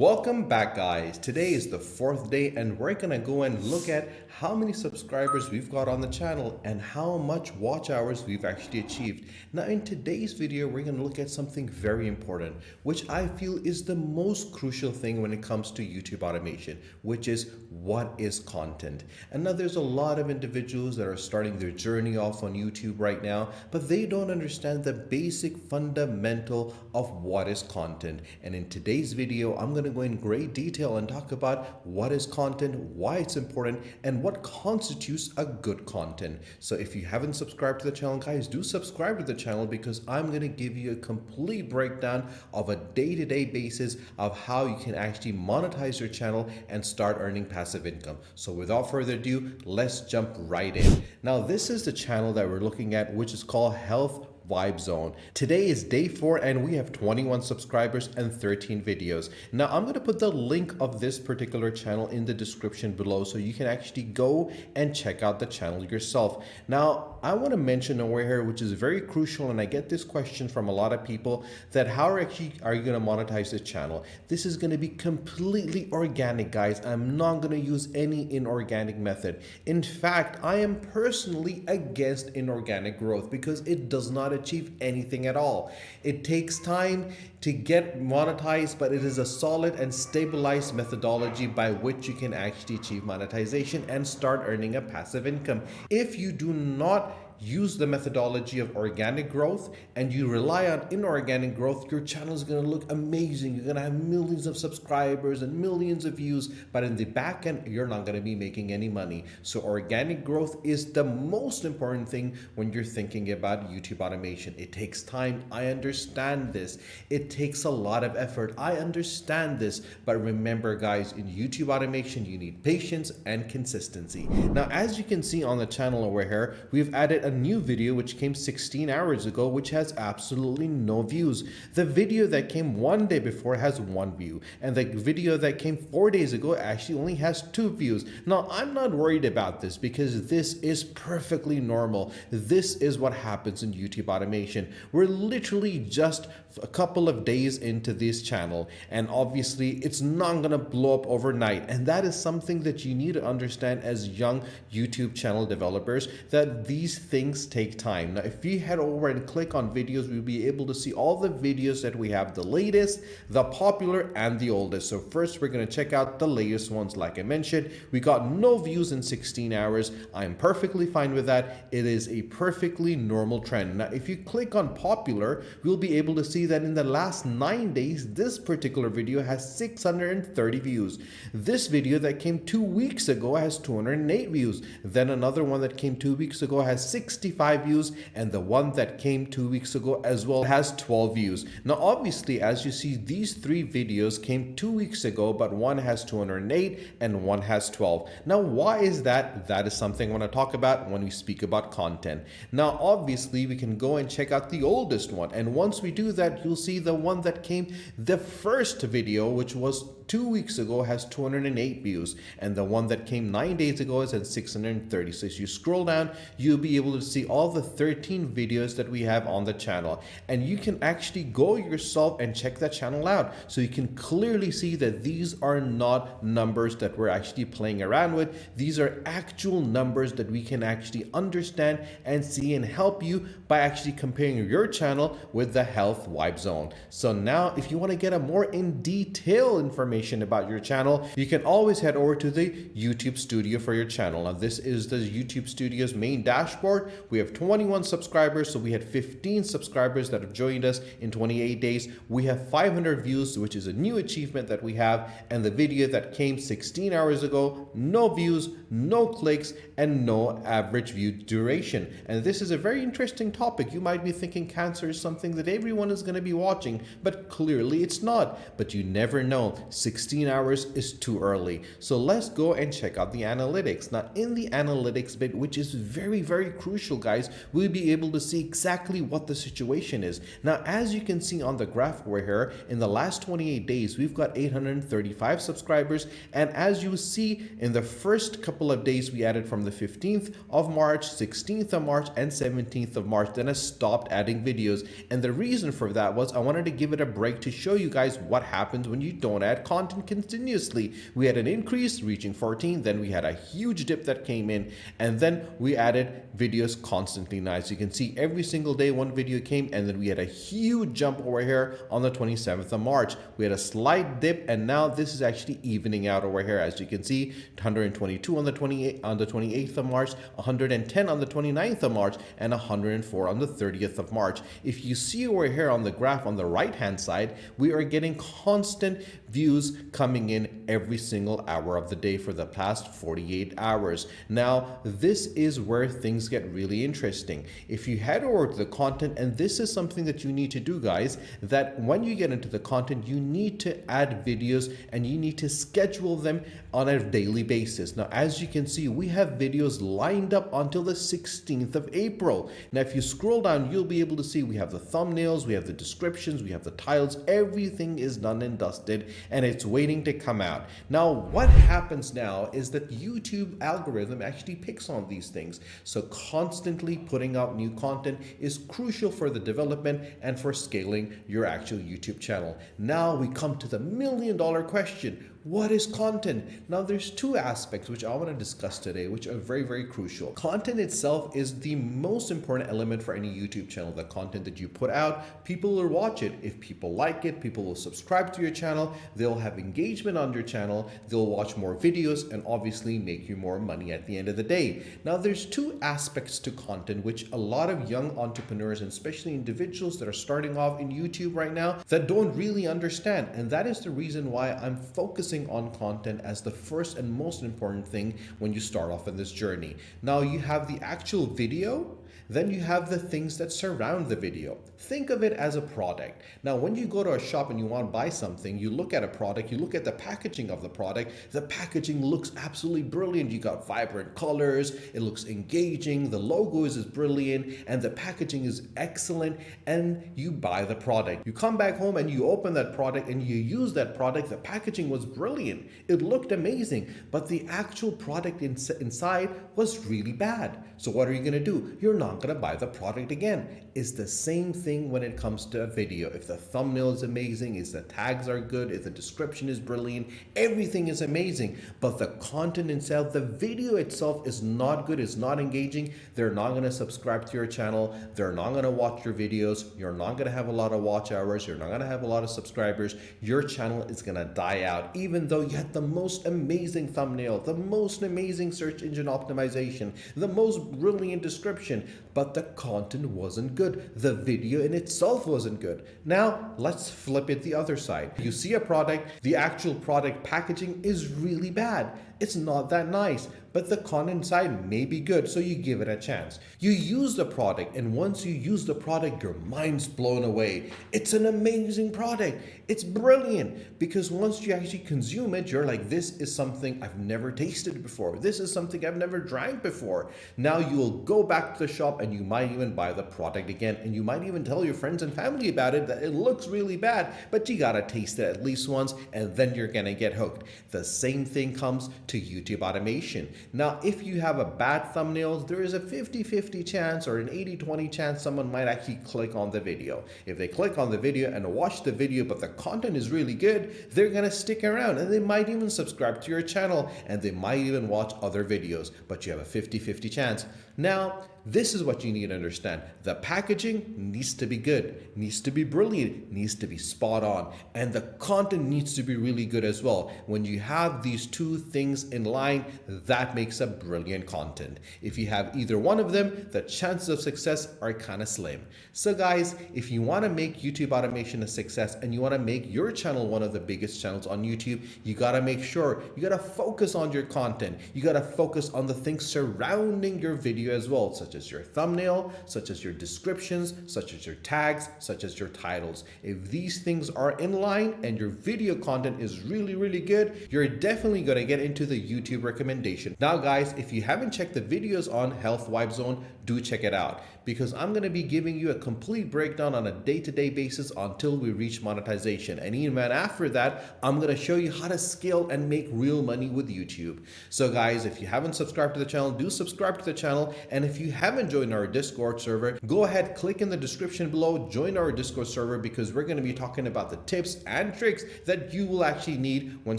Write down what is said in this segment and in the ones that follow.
Welcome back, guys. Today is the fourth day and we're gonna go and look at how many subscribers we've got on the channel and how much watch hours we've actually achieved. Now in today's video, we're gonna look at something very important, which I feel is the most crucial thing when it comes to YouTube automation, which is what is content. And now there's a lot of individuals that are starting their journey off on YouTube right now, but they don't understand the basic fundamental of what is content. And in today's video, I'm gonna go in great detail and talk about what is content, why it's important, and what constitutes a good content. So if you haven't subscribed to the channel, guys, do subscribe to the channel because I'm going to give you a complete breakdown of a day-to-day basis of how you can actually monetize your channel and start earning passive income. So without further ado, let's jump right in. Now, this is the channel that we're looking at, which is called Health Vibe Zone. Today is day 4 and we have 21 subscribers and 13 videos. Now I'm going to put the link of this particular channel in the description below so you can actually go and check out the channel yourself. Now I want to mention over here, which is very crucial, and I get this question from a lot of people, that how are you going to monetize this channel? This is going to be completely organic, guys. I'm not going to use any inorganic method. In fact, I am personally against inorganic growth because it does not achieve anything at all. It takes time to get monetized, but it is a solid and stabilized methodology by which you can actually achieve monetization and start earning a passive income. If you do not use the methodology of organic growth and you rely on inorganic growth, your channel is going to look amazing. You're going to have millions of subscribers and millions of views, but in the back end, you're not going to be making any money. So organic growth is the most important thing when you're thinking about YouTube automation. It takes time. I understand this. It takes a lot of effort. I understand this. But remember, guys, in YouTube automation, you need patience and consistency. Now, as you can see on the channel over here, we've added a new video which came 16 hours ago, which has absolutely no views. The video that came one day before has 1 view, and the video that came 4 days ago actually only has 2 views. Now, I'm not worried about this because this is perfectly normal. This is what happens in YouTube automation. We're literally just a couple of days into this channel, and obviously it's not gonna blow up overnight, and that is something that you need to understand as young YouTube channel developers, that these things take time. Now, if you head over and click on videos, we'll be able to see all the videos that we have, the latest, the popular, and the oldest. So first, we're going to check out the latest ones. Like I mentioned, we got no views in 16 hours. I'm perfectly fine with that. It is a perfectly normal trend. Now, if you click on popular, we'll be able to see that in the last 9 days, this particular video has 630 views. This video that came 2 weeks ago has 208 views. Then another one that came 2 weeks ago has 65 views, and the one that came 2 weeks ago as well has 12 views. Now, obviously, as you see, these 3 videos came 2 weeks ago, but one has 208 and one has 12. Now, why is that? That is something I want to talk about when we speak about content. Now, obviously, we can go and check out the oldest one, and once we do that, you'll see the one that came the first video, which was 2 weeks ago, has 208 views, and the one that came 9 days ago is at 630. So as you scroll down, you'll be able to see all the 13 videos that we have on the channel, and you can actually go yourself and check that channel out, so you can clearly see that these are not numbers that we're actually playing around with. These are actual numbers that we can actually understand and see and help you by actually comparing your channel with the Health Vibe Zone. So now, if you want to get a more in detail information about your channel, you can always head over to the YouTube Studio for your channel. Now, this is the YouTube Studio's main dashboard. We have 21 subscribers, so we had 15 subscribers that have joined us in 28 days. We have 500 views, which is a new achievement that we have, and the video that came 16 hours ago, no views, no clicks, and no average view duration. And this is a very interesting topic. You might be thinking cancer is something that everyone is going to be watching, but clearly it's not. But you never know. 16 hours is too early. So let's go and check out the analytics. Now, in the analytics bit, which is very, very crucial, crucial, guys, we'll be able to see exactly what the situation is. Now, as you can see on the graph over here, in the last 28 days, we've got 835 subscribers. And as you see, in the first couple of days, we added from the 15th of March, 16th of March, and 17th of March. Then I stopped adding videos. And the reason for that was I wanted to give it a break to show you guys what happens when you don't add content continuously. We had an increase reaching 14, then we had a huge dip that came in, and then we added videos constantly. Now, as you can see, every single day one video came, and then we had a huge jump over here on the 27th of March. We had a slight dip, and now this is actually evening out over here. As you can see, 122 on the 28th of March, 110 on the 29th of March, and 104 on the 30th of March. If you see over here on the graph on the right hand side, we are getting constant views coming in every single hour of the day for the past 48 hours. Now, this is where things get really interesting. If you head over to the content, and this is something that you need to do, guys, that when you get into the content, you need to add videos and you need to schedule them on a daily basis. Now, as you can see, we have videos lined up until the 16th of April. Now, if you scroll down, you'll be able to see we have the thumbnails, we have the descriptions, we have the titles, everything is done and dusted, and it's waiting to come out. Now, what happens now is that YouTube algorithm actually picks on these things. So constantly putting out new content is crucial for the development and for scaling your actual YouTube channel. Now we come to the million-dollar question. What is content? Now, there's two aspects which I want to discuss today, which are very, very crucial. Content itself is the most important element for any YouTube channel. The content that you put out, people will watch it. If people like it, people will subscribe to your channel. They'll have engagement on your channel. They'll watch more videos and obviously make you more money at the end of the day. Now, there's two aspects to content which a lot of young entrepreneurs, and especially individuals that are starting off in YouTube right now, that don't really understand. And that is the reason why I'm focusing on content as the first and most important thing when you start off in this journey. Now, you have the actual video, then you have the things that surround the video. Think of it as a product. Now, when you go to a shop and you want to buy something, you look at a product, you look at the packaging of the product. The packaging looks absolutely brilliant. You got vibrant colors, it looks engaging, the logo is brilliant, and the packaging is excellent, and you buy the product. You come back home and you open that product and you use that product. The packaging was brilliant. It looked amazing, but the actual product inside was really bad. So what are you gonna do? You're not gonna buy the product again. It's the same thing when it comes to a video. If the thumbnail is amazing, if the tags are good, if the description is brilliant, everything is amazing, but the content itself, the video itself is not good, it's not engaging, they're not gonna subscribe to your channel, they're not gonna watch your videos, you're not gonna have a lot of watch hours, you're not gonna have a lot of subscribers, your channel is gonna die out, even though you had the most amazing thumbnail, the most amazing search engine optimization, the most brilliant description, but the content wasn't good. The video in itself wasn't good. Now, let's flip it the other side. You see a product, the actual product packaging is really bad. It's not that nice, but the content side may be good, so you give it a chance. You use the product, and once you use the product, your mind's blown away. It's an amazing product. It's brilliant, because once you actually consume it, you're like, this is something I've never tasted before. This is something I've never drank before. Now you will go back to the shop and you might even buy the product again, and you might even tell your friends and family about it, that it looks really bad, but you gotta taste it at least once, and then you're gonna get hooked. The same thing comes to YouTube automation. Now, if you have a bad thumbnail, there is a 50-50 chance or an 80-20 chance someone might actually click on the video. If they click on the video and watch the video, but the content is really good, they're gonna stick around, and they might even subscribe to your channel, and they might even watch other videos, but you have a 50-50 chance. Now, this is what you need to understand. The packaging needs to be good, needs to be brilliant, needs to be spot on, and the content needs to be really good as well. When you have these two things in line, that makes a brilliant content. If you have either one of them, the chances of success are kind of slim. So guys, if you want to make YouTube automation a success and you want to make your channel one of the biggest channels on YouTube, you got to make sure you got to focus on your content. You got to focus on the things surrounding your video as well, such as as your thumbnail, such as your descriptions, such as your tags, such as your titles. If these things are in line and your video content is really good, you're definitely going to get into the YouTube recommendation. Now guys, if you haven't checked the videos on Health Vibe Zone, do check it out, because I'm going to be giving you a complete breakdown on a day-to-day basis until we reach monetization. And even after that, I'm going to show you how to scale and make real money with YouTube. So guys, if you haven't subscribed to the channel, do subscribe to the channel. And if you haven't joined our Discord server, go ahead, click in the description below, join our Discord server, because we're going to be talking about the tips and tricks that you will actually need when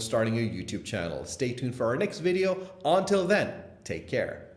starting your YouTube channel. Stay tuned for our next video. Until then, take care.